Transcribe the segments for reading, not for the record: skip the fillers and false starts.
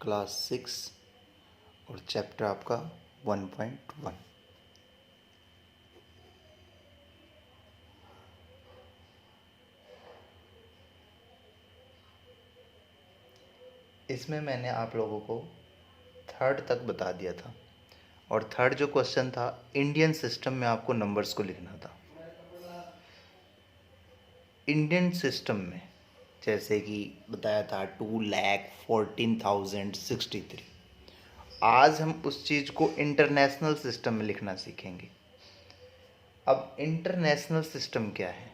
Class 6 और chapter आपका 1.1। इसमें मैंने आप लोगों को थर्ड तक बता दिया था और थर्ड जो क्वेश्चन था इंडियन सिस्टम में आपको नंबर्स को लिखना था। इंडियन सिस्टम में जैसे कि बताया था 2,14,063। आज हम उस चीज़ को इंटरनेशनल सिस्टम में लिखना सीखेंगे। अब इंटरनेशनल सिस्टम क्या है?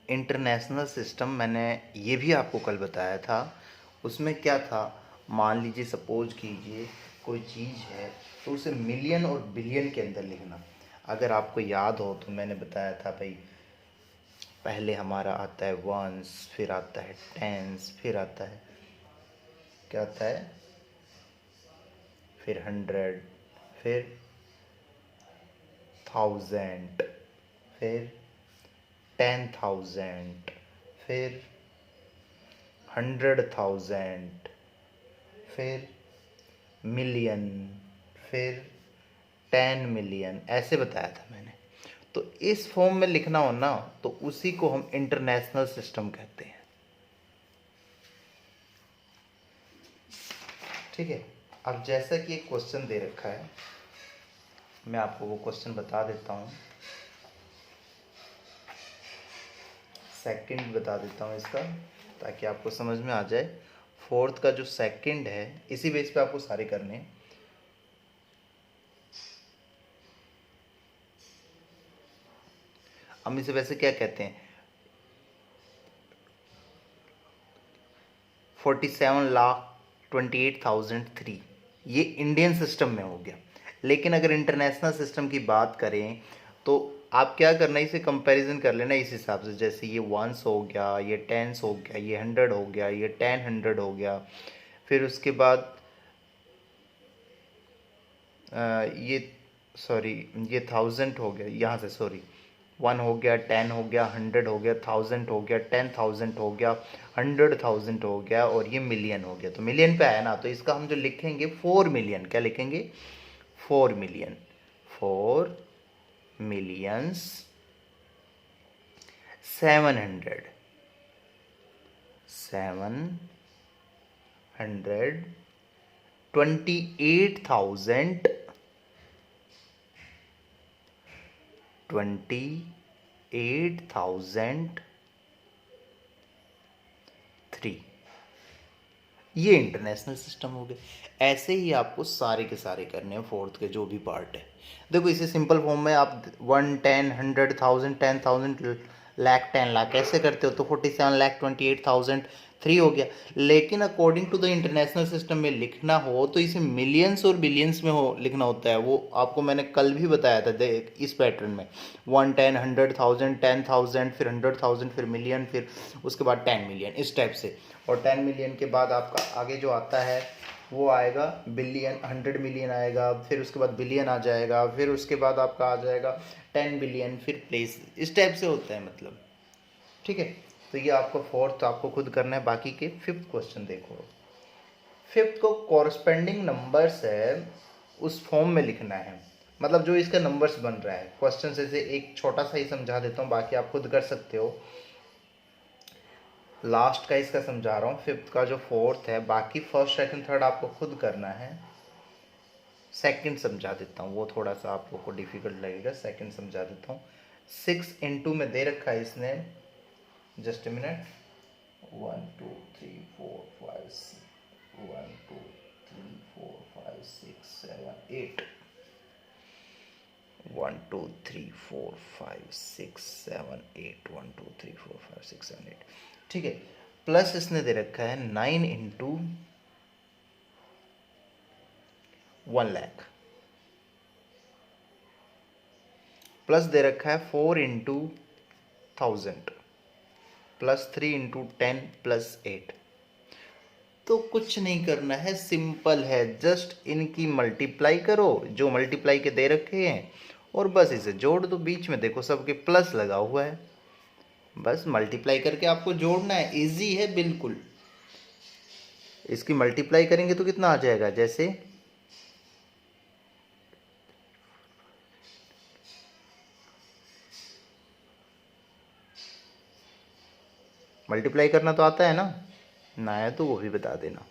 इंटरनेशनल सिस्टम मैंने ये भी आपको कल बताया था। उसमें क्या था, मान लीजिए सपोज कीजिए कोई चीज़ है तो उसे मिलियन और बिलियन के अंदर लिखना। अगर आपको याद हो तो मैंने बताया था भाई, पहले हमारा आता है वंस, फिर आता है टेंस, फिर आता है क्या आता है, फिर 100, फिर 1000, फिर 10,000, फिर 100,000, फिर मिलियन, फिर 10 मिलियन, ऐसे बताया था मैंने। तो इस फॉर्म में लिखना हो ना तो उसी को हम इंटरनेशनल सिस्टम कहते हैं। ठीक है। अब जैसा कि एक क्वेश्चन दे रखा है, मैं आपको वो क्वेश्चन बता देता हूँ, सेकंड बता देता हूँ इसका ताकि आपको समझ में आ जाए। फोर्थ का जो सेकंड है इसी बेस पे आपको सारे करने हैं। हम इसे वैसे क्या कहते हैं, 47,28,003, ये इंडियन सिस्टम में हो गया। लेकिन अगर इंटरनेशनल सिस्टम की बात करें तो आप क्या करना, इसे कंपैरिजन कर लेना इस हिसाब से। जैसे ये वंस हो गया, ये टेंस हो गया, ये 100 हो गया, ये 10 हो गया, फिर उसके बाद ये सॉरी ये 1000 हो गया, यहाँ से सॉरी 1 हो गया, 10 हो गया, 100 हो गया, 1000 हो गया, 10,000 हो गया, 100,000 हो गया और ये मिलियन हो गया। तो मिलियन पे आया ना, तो इसका हम जो लिखेंगे 4 मिलियन, क्या लिखेंगे 4 मिलियन, 4 मिलियंस 700 28,000 28,003। ये इंटरनेशनल सिस्टम हो गए। ऐसे ही आपको सारे के सारे करने हैं फोर्थ के जो भी पार्ट है। देखो इसे सिंपल फॉर्म में आप 1, 10, 100,000, 10,000, लाख, 10 लाख ऐसे करते हो तो 47,28,003 हो गया। लेकिन according to the international system में लिखना हो तो इसे मिलियंस और बिलियंस में हो लिखना होता है। वो आपको मैंने कल भी बताया था, देख इस पैटर्न में 1, 10, 100,000, 10,000, फिर 100,000, फिर मिलियन, फिर उसके बाद 10 मिलियन, इस टाइप से। और 10 मिलियन के बाद आपका आगे जो आता है वो आएगा बिलियन, 100 मिलियन आएगा, फिर उसके बाद बिलियन आ जाएगा, फिर उसके बाद आपका आ जाएगा 10 बिलियन, फिर प्लेस, इस टाइप से होता है मतलब। ठीक है। तो ये आपको फोर्थ आपको खुद करना है। बाकी के फिफ्थ क्वेश्चन देखो। फिफ्थ को कॉरस्पेंडिंग नंबर्स है उस फॉर्म में लिखना है, मतलब जो इसका नंबर्स बन रहा है। क्वेश्चन से एक छोटा सा ही समझा देता हूँ, बाकी आप खुद कर सकते हो। लास्ट का इसका समझा रहा हूँ, फिफ्थ का जो फोर्थ है, बाकी फर्स्ट सेकंड थर्ड आपको खुद करना है। सेकंड समझा देता हूँ, वो थोड़ा सा आप लोग को डिफिकल्ट लगेगा, सेकंड समझा देता हूँ। 6 into में दे रखा है इसने, जस्ट ए मिनट, 1 2 3 4 5 6 1 2 3 4 5 6 7 8 1 2 3 4 5 6 7 8 1 2 3 4 5 6 7 8। ठीक है। प्लस इसने दे रखा है 9 into 1 लाख, प्लस दे रखा है 4 into 1000, प्लस 3 into 10 प्लस 8। तो कुछ नहीं करना है, सिंपल है, जस्ट इनकी मल्टीप्लाई करो जो मल्टीप्लाई के दे रखे हैं और बस इसे जोड़ दो। बीच में देखो सबके प्लस लगा हुआ है, बस मल्टीप्लाई करके आपको जोड़ना है, इजी है बिल्कुल। इसकी मल्टीप्लाई करेंगे तो कितना आ जाएगा, जैसे मल्टीप्लाई करना तो आता है ना आया तो वो भी बता देना।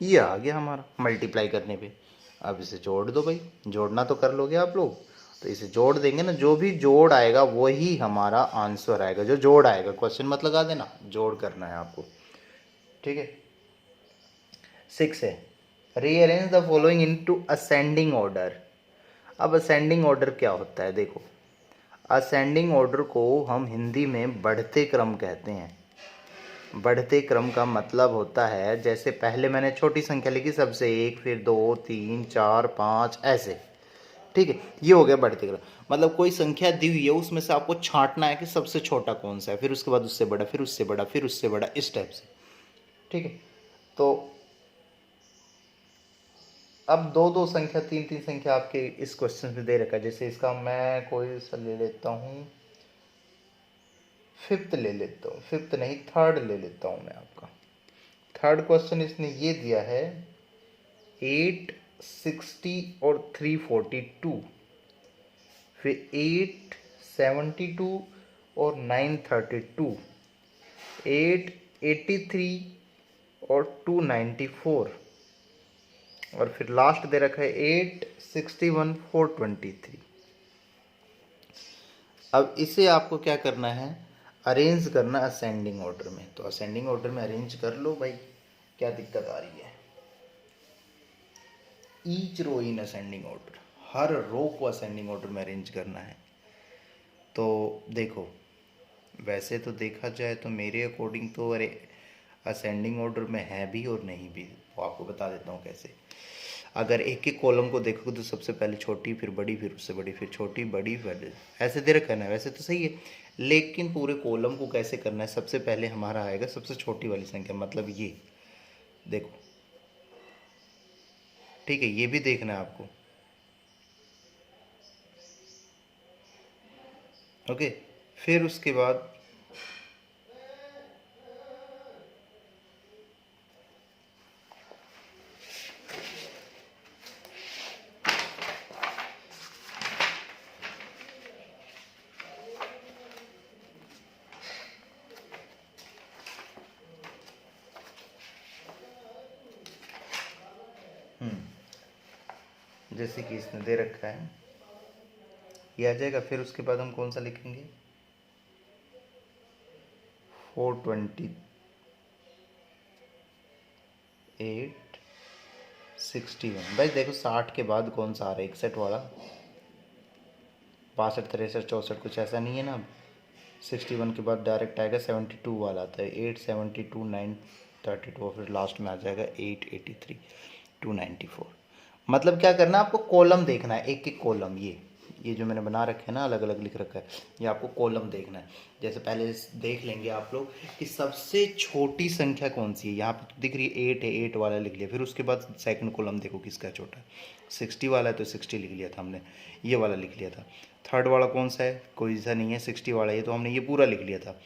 ये आ गया हमारा मल्टीप्लाई करने पे। अब इसे जोड़ दो भाई, जोड़ना तो कर लोगे आप लोग। तो इसे जोड़ देंगे ना, जो भी जोड़ आएगा वही हमारा आंसर आएगा। जो जोड़ आएगा, क्वेश्चन मत लगा देना, जोड़ करना है आपको, ठीक है। 6 है, rearrange the following into ascending order. अब असेंडिंग ऑर्डर क्या होता है, देखो असेंडिंग ऑर्डर को हम हिंदी में बढ़ते क्रम कहते हैं। बढ़ते क्रम का मतलब होता है, जैसे पहले मैंने छोटी संख्या लिखी सबसे, 1, फिर 2, 3, 4, 5 ऐसे, ठीक है। ये हो गया बढ़ते क्रम। मतलब कोई संख्या दी हुई है, उसमें से आपको छांटना है कि सबसे छोटा कौन सा है, फिर उसके बाद उससे बड़ा, फिर उससे बड़ा, फिर उससे बड़ा, इस टाइप से, ठीक है। तो अब दो दो संख्या, तीन तीन संख्या आपके इस क्वेश्चन में दे रखा है। जैसे इसका मैं कोई सा ले लेता हूँ, फिफ्थ ले लेता हूँ, फिफ्थ नहीं थर्ड ले लेता हूँ मैं आपका। थर्ड क्वेश्चन इसने ये दिया है 860 और 342, फिर 872 और 932, 883 और 294, और फिर लास्ट दे रखा है 861 423। अब इसे आपको क्या करना है, अरेंज करना असेंडिंग ऑर्डर में। तो असेंडिंग ऑर्डर में अरेंज कर लो भाई, क्या दिक्कत आ रही है। Each row in ascending order, हर रो को असेंडिंग ऑर्डर में अरेंज करना है। तो देखो, वैसे तो देखा जाए तो मेरे अकॉर्डिंग तो अरे असेंडिंग ऑर्डर में है भी और नहीं भी, वो आपको बता देता हूँ कैसे। अगर एक एक कॉलम को देखोगे तो सबसे पहले छोटी, फिर बड़ी, फिर उससे बड़ी, फिर छोटी, बड़ी, फिर ऐसे दे रखा है ना। वैसे तो सही है, लेकिन पूरे कॉलम को कैसे करना है, सबसे पहले हमारा आएगा सबसे छोटी वाली संख्या, मतलब ये देखो, ठीक है। ये भी देखना है आपको, ओके। फिर उसके बाद जैसे कि इसने दे रखा है ये आ जाएगा। फिर उसके बाद हम कौन सा लिखेंगे, 42861। भाई देखो 60 के बाद कौन सा आ रहा है, 61 वाला, 62, 63, 64 कुछ ऐसा नहीं है ना। अब 61 के बाद डायरेक्ट आएगा 72 वाला, आता है 872 932, फिर लास्ट में आ जाएगा 883 294। मतलब क्या करना है आपको, कॉलम देखना है, एक एक कॉलम। ये जो मैंने बना रखे हैं ना, अलग अलग लिख रखा है, ये आपको कॉलम देखना है। जैसे पहले देख लेंगे आप लोग कि सबसे छोटी संख्या कौन सी है। यहाँ पे तो दिख रही है 8 है, 8 वाला लिख लिया। फिर उसके बाद सेकंड कॉलम देखो किसका छोटा है, 60 वाला है तो 60 लिख लिया था हमने, ये वाला लिख लिया था। थर्ड वाला कौन सा है, कोई सा नहीं है, 60 वाला है तो हमने ये पूरा लिख लिया था।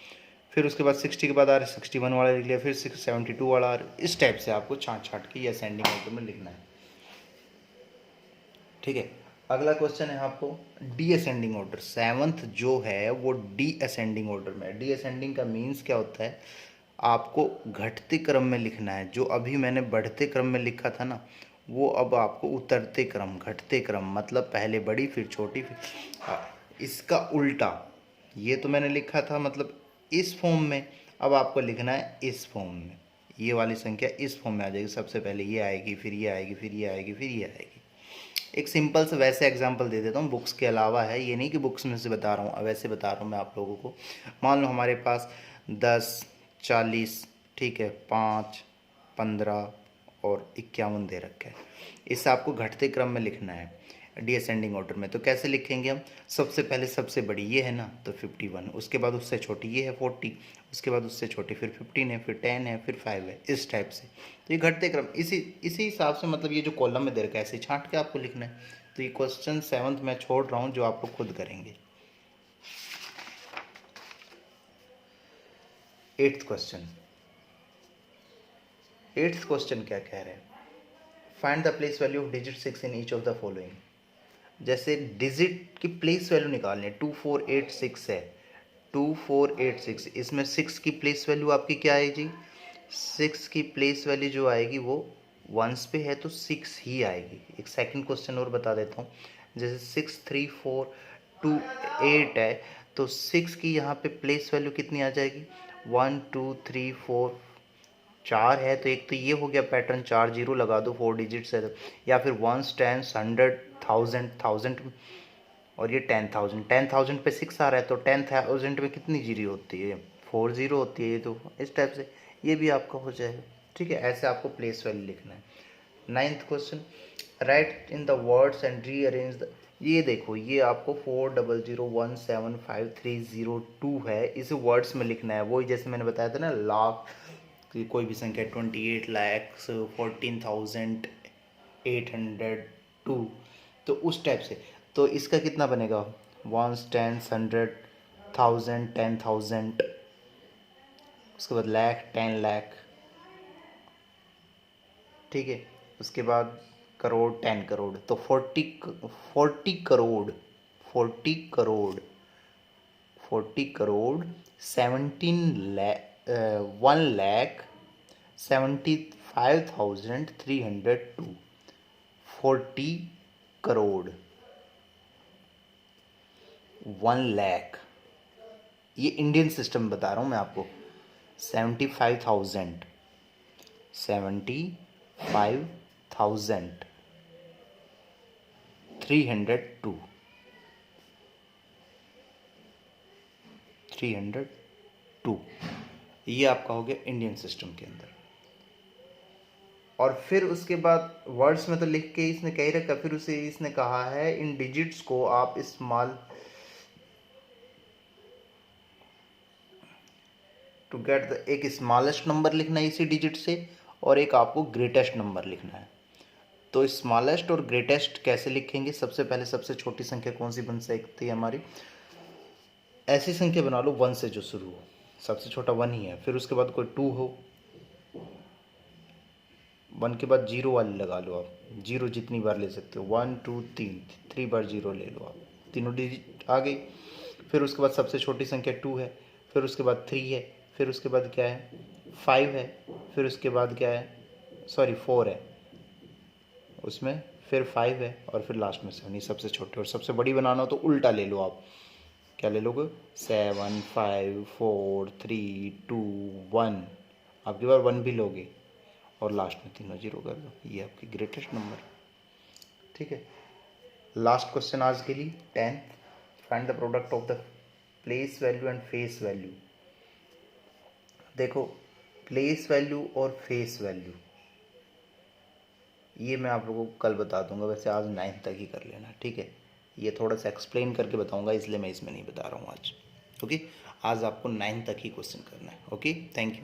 फिर उसके बाद 60 के बाद आ रहा है 61 वाला लिख लिया, फिर 72 वाला आ रहा है। इस टाइप से आपको छाँट छाँट के ये असेंडिंग ऑर्डर में लिखना है, ठीक है। अगला क्वेश्चन है आपको डी असेंडिंग ऑर्डर। सेवंथ जो है वो डी असेंडिंग ऑर्डर में है। डी असेंडिंग का मीन्स क्या होता है, आपको घटते क्रम में लिखना है। जो अभी मैंने बढ़ते क्रम में लिखा था ना, वो अब आपको उतरते क्रम, घटते क्रम, मतलब पहले बड़ी फिर छोटी फिर इसका उल्टा। ये तो मैंने लिखा था मतलब इस फॉर्म में, अब आपको लिखना है इस फॉर्म में। ये वाली संख्या इस फॉर्म में आ जाएगी, सबसे पहले ये आएगी, फिर ये आएगी, फिर ये आएगी, फिर ये आएगी। एक सिंपल से वैसे एग्जांपल दे देता हूँ, बुक्स के अलावा है, ये नहीं कि बुक्स में से बता रहा हूँ, वैसे बता रहा हूँ मैं आप लोगों को। मान लो हमारे पास 10, 40, ठीक है, 5, 15 और 51 दे रखा है। इसे आपको घटते क्रम में लिखना है डिसेंडिंग ऑर्डर में। तो कैसे लिखेंगे हम, सबसे पहले सबसे बड़ी ये है ना तो 51, उसके बाद उससे छोटी ये है 40, उसके बाद उससे छोटी फिर 15 है, फिर 10 है, फिर 5 है, इस टाइप से। तो ये घटते क्रम इसी हिसाब से, मतलब ये जो कॉलम में दे रखा है ऐसे छांट के आपको लिखना है। तो ये क्वेश्चन 7th मैं छोड़ रहा हूँ, जो आपको खुद करेंगे। एट्थ क्वेश्चन क्या कह रहे हैं, find the place value of digit 6 in each of the following. जैसे डिजिट की प्लेस वैल्यू निकालनी है, 2486 है, 2486, इसमें 6 की प्लेस वैल्यू आपकी क्या आएगी, 6 की प्लेस वैल्यू जो आएगी वो वंस पे है तो 6 ही आएगी। एक सेकंड क्वेश्चन और बता देता हूँ, जैसे 63428 है तो 6 की यहाँ पे प्लेस वैल्यू कितनी आ जाएगी, 1 2 3 4, 4 है तो एक तो ये हो गया पैटर्न, 4 जीरो लगा दो, 4 डिजिट्स है तो, या फिर वंस, टेंस, 100, 1000 और ये 10,000 पे 6 आ रहा है तो 10,000 में कितनी जीरो होती है, 4 जीरो होती है। ये तो इस टाइप से ये भी आपका हो जाएगा। ठीक है, ऐसे आपको प्लेस वैल्यू लिखना है। Ninth question, right in the words and rearrange the, ये देखो ये आपको 40017530 है, इसे वर्ड्स में लिखना है। वही जैसे मैंने बताया था ना, लाख की कोई भी संख्या 28 लाख 14,802, तो उस टाइप से। तो इसका कितना बनेगा, वंस, टेंस, 100, 1000, 10,000, उसके बाद लाख, 10 लाख, ठीक है, उसके बाद करोड़, 10 करोड़, तो 40 करोड़, 40 करोड़ 1,75,302, 40 करोड़ 1 लाख, ये इंडियन सिस्टम बता रहा हूँ मैं आपको। 75,302, 302, ये आपका हो गया इंडियन सिस्टम के अंदर। और फिर उसके बाद वर्ड्स में तो लिख के इसने कह रखा, फिर उसे इसने कहा है इन डिजिट्स को आप स्मॉल टू गेट द, एक स्मॉलेस्ट नंबर लिखना है इसी डिजिट से और एक आपको ग्रेटेस्ट नंबर लिखना है। तो स्मॉलेस्ट और ग्रेटेस्ट कैसे लिखेंगे, सबसे पहले सबसे छोटी संख्या कौन सी बन सकती है हमारी, ऐसी संख्या बना लो 1 से जो शुरू हो, सबसे छोटा 1 ही है, फिर उसके बाद कोई 2 हो, 1 के बाद 0 वाली लगा लो आप, 0 जितनी बार ले सकते हो, 1 2 3 बार 0 ले लो आप, तीनों डिजिट आ गई। फिर उसके बाद सबसे छोटी संख्या 2 है, फिर उसके बाद 3 है, फिर उसके बाद क्या है 5 है, फिर उसके बाद क्या है, सॉरी 4 है, उसमें फिर 5 है और फिर लास्ट में 7, ये सबसे छोटे। और सबसे बड़ी बनाना हो तो उल्टा ले लो आप, क्या ले लोगे, 7 5 4 3 2 1, आपकी बार 1 भी लोगे और लास्ट में तीनों 0 कर दो, ये आपकी ग्रेटेस्ट नंबर। ठीक है, लास्ट क्वेश्चन आज के लिए 10, find the product of the place value and face value. देखो प्लेस वैल्यू और फेस वैल्यू ये मैं आप लोगों को कल बता दूंगा, वैसे आज 9th तक ही कर लेना। ठीक है, ये थोड़ा सा एक्सप्लेन करके बताऊंगा इसलिए मैं इसमें नहीं बता रहा हूँ आज। ओके, आज आपको 9th तक ही क्वेश्चन करना है। Okay, thank you.